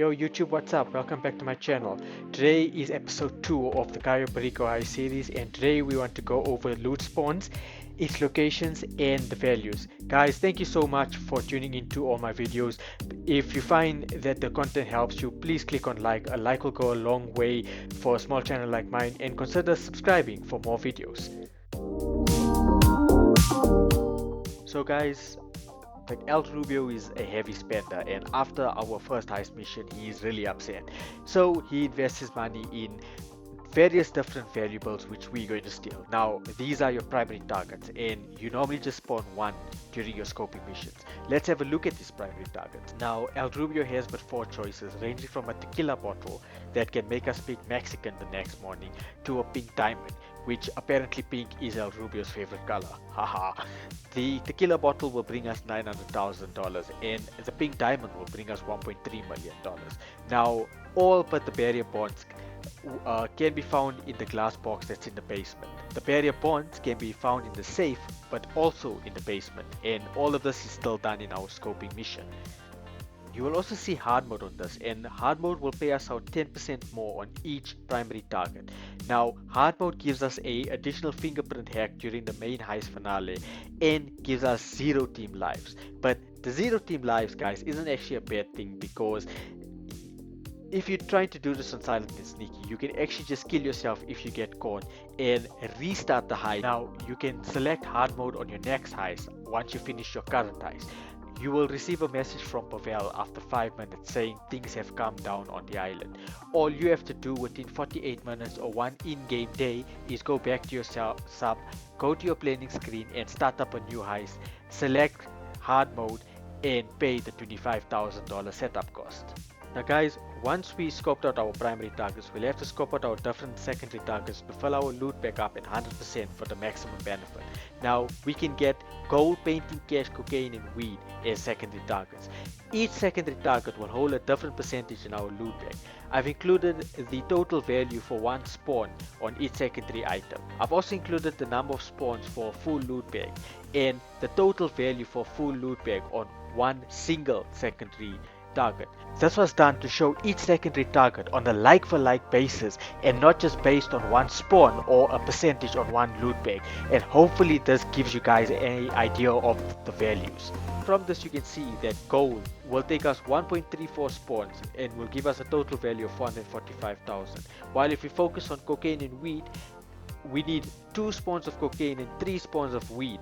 Yo YouTube, what's up? Welcome back to my channel. Today is episode 2 of the Cayo Perico Heist series, and today we want to go over loot spawns, its locations and the values. Guys, thank you so much for tuning into all my videos. If you find that the content helps you, please click on like. A like will go a long way for a small channel like mine, and consider subscribing for more videos. So guys, like El Rubio is a heavy spender, and after our first heist mission he is really upset, so he invests his money in various different valuables which we're going to steal. Now these are your primary targets, and you normally just spawn one during your scoping missions. Let's have a look at these primary targets. Now El Rubio has but 4 choices, ranging from a tequila bottle that can make us speak Mexican the next morning to a pink diamond, which apparently pink is El Rubio's favorite color. Haha. The tequila bottle will bring us $900,000, and the pink diamond will bring us $1.3 million. Now, all but the barrier bonds can be found in the glass box that's in the basement. The barrier bonds can be found in the safe, but also in the basement, and all of this is still done in our scoping mission. You will also see hard mode on this, and hard mode will pay us out 10% more on each primary target. Now hard mode gives us a additional fingerprint hack during the main heist finale and gives us 0 team lives. But the 0 team lives, guys, isn't actually a bad thing, because if you're trying to do this on silent and sneaky, you can actually just kill yourself if you get caught and restart the heist. Now you can select hard mode on your next heist once you finish your current heist. You will receive a message from Pavel after 5 minutes saying things have calmed down on the island. All you have to do within 48 minutes or one in-game day is go back to your sub, go to your planning screen and start up a new heist, select hard mode and pay the $25,000 setup cost. Now guys, once we scoped out our primary targets, we'll have to scope out our different secondary targets to fill our loot back up at 100% for the maximum benefit. Now we can get gold, painting, cash, cocaine and weed as secondary targets. Each secondary target will hold a different percentage in our loot bag. I've included the total value for one spawn on each secondary item. I've also included the number of spawns for a full loot bag and the total value for full loot bag on one single secondary target. This was done to show each secondary target on a like-for-like basis and not just based on one spawn or a percentage on one loot bag, and hopefully this gives you guys an idea of the values. From this you can see that gold will take us 1.34 spawns and will give us a total value of 445,000, while if we focus on cocaine and weed, we need 2 spawns of cocaine and 3 spawns of weed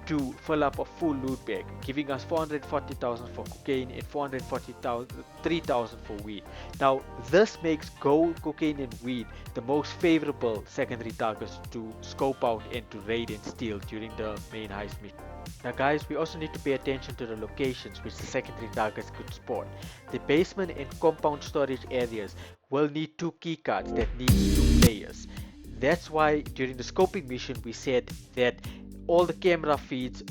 to fill up a full loot bag, giving us 440,000 for cocaine and 3,000 for weed. Now this makes gold, cocaine and weed the most favorable secondary targets to scope out and to raid and steal during the main heist mission. Now guys, we also need to pay attention to the locations which the secondary targets could spawn. The basement and compound storage areas will need 2 keycards that need 2 players. That's why during the scoping mission we said that all the camera feeds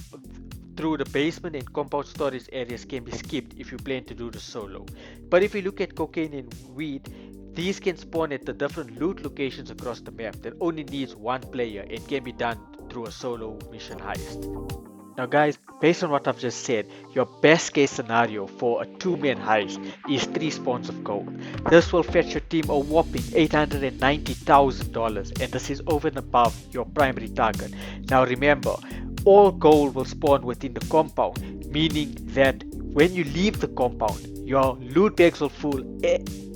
through the basement and compound storage areas can be skipped if you plan to do the solo. But if you look at cocaine and weed, these can spawn at the different loot locations across the map that only needs 1 player and can be done through a solo mission heist. Now guys, based on what I've just said, your best case scenario for a 2-man heist is 3 spawns of gold. This will fetch your team a whopping $890,000, and this is over and above your primary target. Now remember, all gold will spawn within the compound, meaning that when you leave the compound, your loot bags will full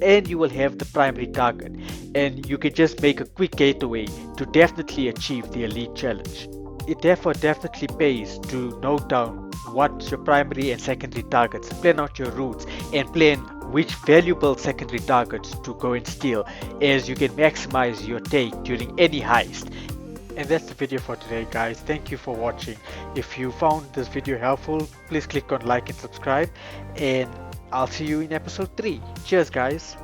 and you will have the primary target, and you can just make a quick getaway to definitely achieve the elite challenge. It therefore definitely pays to note down what's your primary and secondary targets, plan out your routes and plan which valuable secondary targets to go and steal, as you can maximize your take during any heist. And that's the video for today guys. Thank you for watching. If you found this video helpful, please click on like and subscribe, and I'll see you in episode 3. Cheers guys.